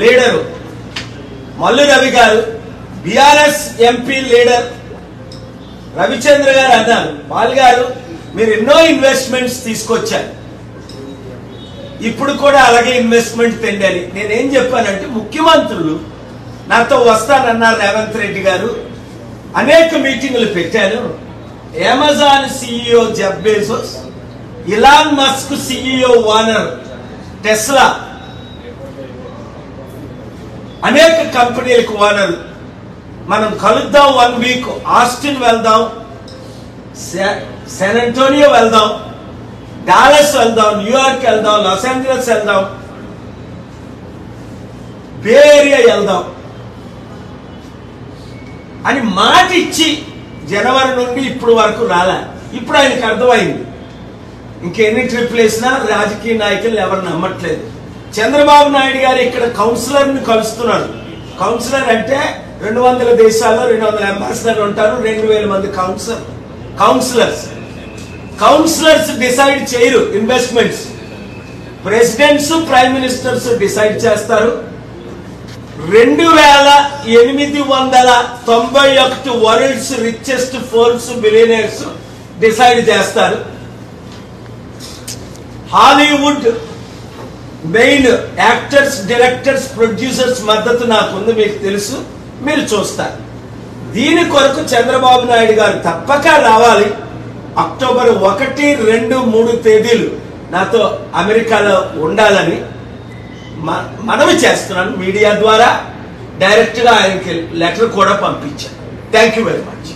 Leader Mallu Ravi గారు, BRS MP leader Ravichandra గారు అన్నారు, పాల్ గారు మీరు ఎన్నో ఇన్వెస్ట్మెంట్స్ తీసుకొచ్చారు, ఇప్పుడు కూడా అలాగే ఇన్వెస్ట్మెంట్ తెండాలి. నేనేం చెప్పానంటే ముఖ్యమంత్రులు నాతో వస్తానన్నారు రేవంత్ రెడ్డి గారు, అనేక మీటింగులు పెట్టాను. Amazon CEO Jeff Bezos, Elon Musk CEO Warner, Tesla, అనేక కంపెనీలకు ఓనర్, మనం కలుద్దాం. 1 వీక్ ఆస్టిన్ వెళ్దాం, శాన్ అంటోనియో వెళ్దాం, డాలస్ వెళ్దాం, న్యూయార్క్ వెళ్దాం, లాస్ ఏంజలస్ వెళ్దాం, బే ఏరియా వెళ్దాం అని మాట ఇచ్చి జనవరి నుండి ఇప్పుడు వరకు రాలే. ఇప్పుడు ఆయనకు అర్థమైంది ఇంకెన్ని ట్రిప్లు వేసినా రాజకీయ నాయకులు ఎవరు నమ్మట్లేదు. చంద్రబాబు నాయుడు గారు ఇక్కడ కౌన్సిలర్ ని కలుస్తున్నాడు. కౌన్సిలర్ అంటే 200 దేశాల్లో 200 అంబాసిడర్లు ఉంటారు, 2000 మంది కౌన్సిలర్స్ డిసైడ్ చేయరు investments. Presidents, prime ministers decide చేస్తారు. 2891 world's richest Forbes billionaires decide చేస్తారు. Hollywood main actors, directors, producers మద్దతు నాకుంది, మీకు తెలుసు, మీరు చూస్తారు. దీని కొరకు చంద్రబాబు నాయుడు గారు తప్పక రావాలి. అక్టోబర్ 1, 2, 3 తేదీలు నాతో అమెరికాలో ఉండాలని మనవి చేస్తున్నాను. మీడియా ద్వారా డైరెక్ట్ గా ఆయనకి లెటర్ కూడా పంపించాను. Thank you very much.